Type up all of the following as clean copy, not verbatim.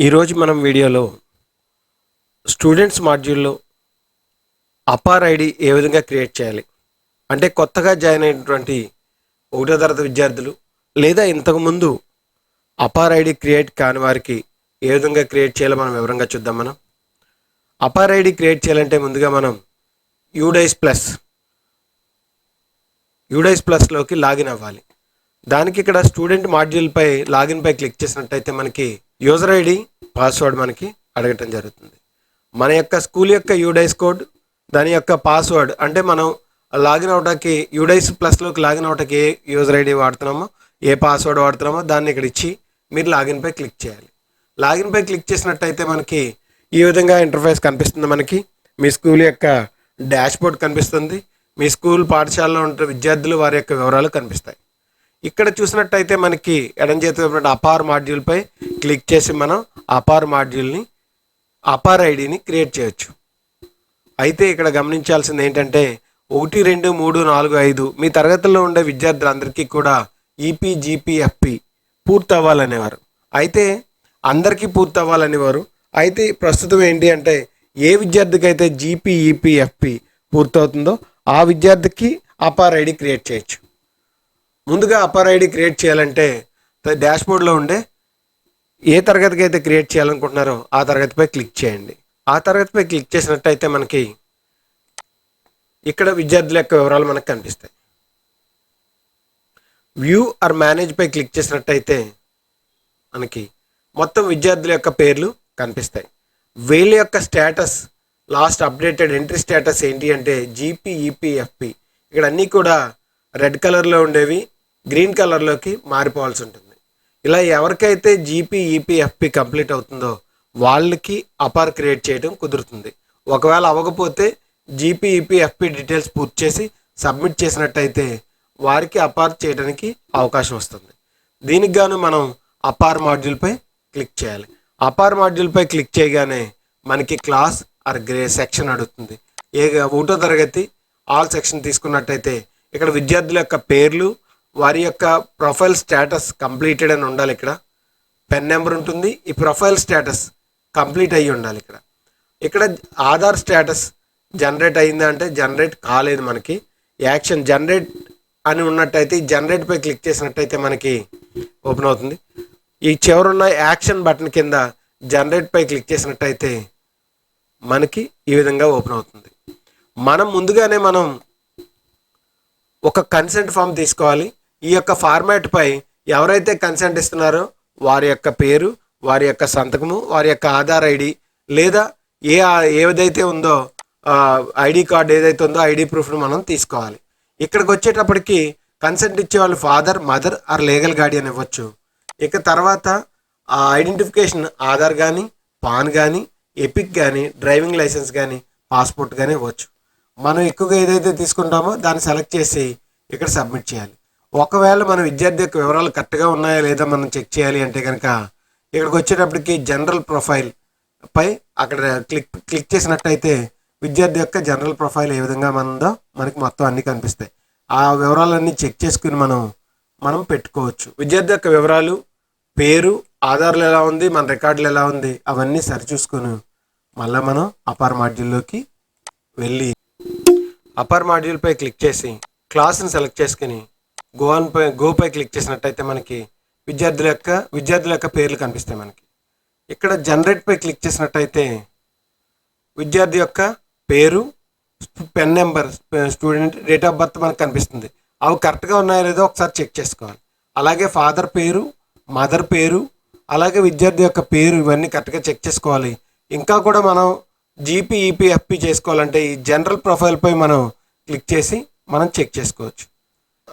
ఈరోజు మనం వీడియోలో స్టూడెంట్స్ మాడ్యూల్లో అపార్ ఐడి ఏ విధంగా క్రియేట్ చేయాలి అంటే కొత్తగా జాయిన్ అయినటువంటి ఒకటో తరగతి విద్యార్థులు లేదా ఇంతకుముందు అపార్ ఐడి క్రియేట్ కాని వారికి ఏ విధంగా క్రియేట్ చేయాలో మనం వివరంగా చూద్దాం. మనం అపార్ ఐడి క్రియేట్ చేయాలంటే ముందుగా మనం యూడైస్ ప్లస్లోకి లాగిన్ అవ్వాలి. దానికి ఇక్కడ స్టూడెంట్ మాడ్యూల్పై లాగిన్పై క్లిక్ చేసినట్టయితే మనకి యూజర్ ఐడి పాస్వర్డ్ మనకి అడగటం జరుగుతుంది. మన యొక్క స్కూల్ యొక్క యూడైస్ కోడ్, దాని యొక్క పాస్వర్డ్ అంటే మనం లాగిన్ అవడానికి యూడైస్ ప్లస్లోకి లాగిన్ అవడానికి ఏ యూజర్ ఐడి వాడుతున్నామో, ఏ పాస్వర్డ్ వాడుతున్నామో దాన్ని ఇక్కడ ఇచ్చి మీరు లాగిన్పై క్లిక్ చేయాలి. లాగిన్పై క్లిక్ చేసినట్టయితే మనకి ఈ విధంగా ఇంటర్ఫేస్ కనిపిస్తుంది. మనకి మీ స్కూల్ యొక్క డాష్బోర్డ్ కనిపిస్తుంది. మీ స్కూల్ పాఠశాలలో ఉండే విద్యార్థులు వారి యొక్క వివరాలు కనిపిస్తాయి. ఇక్కడ చూసినట్టయితే మనకి ఎడం చేతి అపార్ మాడ్యూల్పై క్లిక్ చేసి మనం అపార్ మాడ్యూల్ని అపార్ ఐడిని క్రియేట్ చేయొచ్చు. అయితే ఇక్కడ గమనించాల్సింది ఏంటంటే 1, 2, 3, 4, 5 మీ తరగతుల్లో ఉండే విద్యార్థులందరికీ కూడా ఈపీజీపీఎఫ్పి పూర్తి అవ్వాలనేవారు. అయితే అందరికీ పూర్తి అవ్వాలనేవారు. అయితే ప్రస్తుతం ఏంటి అంటే ఏ విద్యార్థికి అయితే జీపీఈపీఎఫ్పి పూర్తవుతుందో ఆ విద్యార్థికి అపార్ ఐడి క్రియేట్ చేయొచ్చు. ముందుగా అపార్ ఐడి క్రియేట్ చేయాలంటే డాష్బోర్డ్లో ఉండే ఏ తరగతికి అయితే క్రియేట్ చేయాలనుకుంటున్నారో ఆ తరగతిపై క్లిక్ చేయండి. ఆ తరగతిపై క్లిక్ చేసినట్టయితే మనకి ఇక్కడ విద్యార్థుల యొక్క వివరాలు మనకు కనిపిస్తాయి. వ్యూ ఆర్ మేనేజ్పై క్లిక్ చేసినట్టయితే మనకి మొత్తం విద్యార్థుల యొక్క పేర్లు కనిపిస్తాయి. వీళ్ళ యొక్క status, last updated entry status ఏంటి అంటే జీపీఈపీఎఫ్పి. ఇక్కడ అన్నీ కూడా రెడ్ కలర్లో ఉండేవి గ్రీన్ కలర్లోకి మారిపోవాల్సి ఉంటుంది. ఇలా ఎవరికైతే జీపీఈపీఎఫ్పి కంప్లీట్ అవుతుందో వాళ్ళకి అపార్ క్రియేట్ చేయడం కుదురుతుంది. ఒకవేళ అవ్వకపోతే జీపీఈపీఎఫ్పి డీటెయిల్స్ పూర్తి చేసి సబ్మిట్ చేసినట్టయితే వారికి అపార్ చేయడానికి అవకాశం వస్తుంది. దీనికి గాను మనం అపార్ మాడ్యూల్పై క్లిక్ చేయాలి. అపార్ మాడ్యూల్పై క్లిక్ చేయగానే మనకి క్లాస్ ఆర్ గ్రే సెక్షన్ అడుగుతుంది. ఒకటో తరగతి ఆల్ సెక్షన్ తీసుకున్నట్టయితే ఇక్కడ విద్యార్థుల యొక్క పేర్లు, వారి యొక్క ప్రొఫైల్ స్టేటస్ కంప్లీటెడ్ అని ఉండాలి. ఇక్కడ పెన్ నెంబర్ ఉంటుంది. ఈ ప్రొఫైల్ స్టేటస్ కంప్లీట్ అయ్యి ఉండాలి. ఇక్కడ ఆధార్ స్టేటస్ జనరేట్ అయిందా అంటే జనరేట్ కాలేదు. మనకి యాక్షన్ జనరేట్ అని ఉన్నట్టయితే ఈ జనరేట్పై క్లిక్ చేసినట్టయితే మనకి ఓపెన్ అవుతుంది. ఈ చివరున్న యాక్షన్ బటన్ కింద జనరేట్పై క్లిక్ చేసినట్టయితే మనకి ఈ విధంగా ఓపెన్ అవుతుంది. మనం ముందుగానే ఒక కన్సెంట్ ఫామ్ తీసుకోవాలి. ఈ యొక్క ఫార్మాట్పై ఎవరైతే కన్సెంట్ ఇస్తున్నారో వారి యొక్క పేరు, వారి యొక్క సంతకము, వారి యొక్క ఆధార్ ఐడి లేదా ఏదైతే ఉందో ఐడి కార్డు ఏదైతే ఉందో ఐడి ప్రూఫ్ను మనం తీసుకోవాలి. ఇక్కడికి వచ్చేటప్పటికి కన్సెంట్ ఇచ్చే వాళ్ళు father, mother are legal Guardian ఇవ్వచ్చు. ఇక తర్వాత ఆ ఐడెంటిఫికేషన్ ఆధార్ కానీ, పాన్ కానీ, ఎపిక్ కానీ, డ్రైవింగ్ లైసెన్స్ కానీ, పాస్పోర్ట్ కానీ ఇవ్వచ్చు. మనం ఎక్కువగా ఏదైతే తీసుకుంటామో దాన్ని సెలెక్ట్ చేసి ఇక్కడ సబ్మిట్ చేయాలి. ఒకవేళ మన విద్యార్థి యొక్క వివరాలు కరెక్ట్గా ఉన్నాయా లేదా మనం చెక్ చేయాలి అంటే కనుక ఇక్కడికి వచ్చేటప్పటికి జనరల్ ప్రొఫైల్ పై అక్కడ క్లిక్ చేసినట్టయితే విద్యార్థి యొక్క జనరల్ ప్రొఫైల్ ఏ విధంగా ఉందో మనకి మొత్తం అన్నీ కనిపిస్తాయి. ఆ వివరాలన్నీ చెక్ చేసుకుని మనం పెట్టుకోవచ్చు. విద్యార్థి యొక్క వివరాలు, పేరు, ఆధార్లు ఎలా ఉంది, మన రికార్డులు ఎలా ఉంది అవన్నీ సరిచూసుకొని మళ్ళీ మనం అపార్ మాడ్యూల్లోకి వెళ్ళి అపార్ మాడ్యూల్పై క్లిక్ చేసి క్లాస్ని సెలెక్ట్ చేసుకుని గోపై క్లిక్ చేసినట్టయితే మనకి విద్యార్థుల యొక్క పేర్లు కనిపిస్తాయి. మనకి ఇక్కడ జనరేట్పై క్లిక్ చేసినట్టయితే విద్యార్థి యొక్క పేరు, pen number, student date of birth మనకు కనిపిస్తుంది. అవి కరెక్ట్గా ఉన్నాయో లేదో ఒకసారి చెక్ చేసుకోవాలి. అలాగే ఫాదర్ పేరు, మదర్ పేరు, అలాగే విద్యార్థి యొక్క పేరు ఇవన్నీ కరెక్ట్గా చెక్ చేసుకోవాలి. ఇంకా కూడా మనం జీపీఈపీఎఫ్పి చేసుకోవాలంటే ఈ జనరల్ ప్రొఫైల్పై మనం క్లిక్ చేసి మనం చెక్ చేసుకోవచ్చు.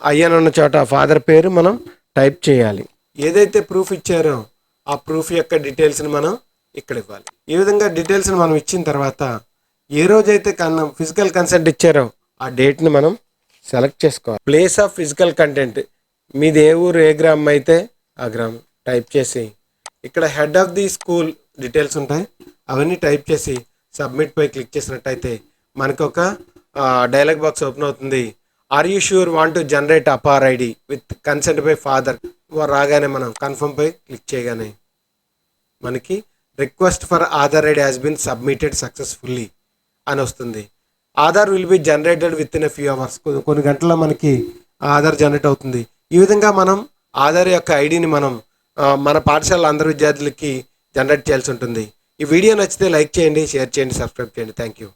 అయ్యనున్న చోట ఫాదర్ పేరు మనం టైప్ చేయాలి. ఏదైతే ప్రూఫ్ ఇచ్చారో ఆ ప్రూఫ్ యొక్క డీటెయిల్స్ని మనం ఇక్కడ ఇవ్వాలి. ఈ విధంగా డీటెయిల్స్ని మనం ఇచ్చిన తర్వాత ఏ రోజైతే ఫిజికల్ కన్సెంట్ ఇచ్చారో ఆ డేట్ని మనం సెలెక్ట్ చేసుకోవాలి. ప్లేస్ ఆఫ్ ఫిజికల్ కంటెంట్ మీది ఏ ఊరు, ఏ గ్రామం అయితే ఆ గ్రామం టైప్ చేసి ఇక్కడ head of the school details ఉంటాయి అవన్నీ టైప్ చేసి సబ్మిట్పై క్లిక్ చేసినట్టయితే మనకు ఒక డైలాగ్ బాక్స్ ఓపెన్ అవుతుంది. Are you sure want to generate APAAR ID with consent by father రాగానే మనం కన్ఫర్మ్పై క్లిక్ చేయగానే మనకి request for Aadhaar ID has been submitted successfully అని వస్తుంది. Aadhaar will be generated within a few hours. కొన్ని గంటల్లో మనకి ఆధార్ జనరేట్ అవుతుంది. ఈ విధంగా మనం ఆధార్ యొక్క ఐడిని మనం మన పాఠశాల అందరు విద్యార్థులకి జనరేట్ చేయాల్సి ఉంటుంది. ఈ వీడియో నచ్చితే లైక్ చేయండి, షేర్ చేయండి, సబ్స్క్రైబ్ చేయండి. Thank you.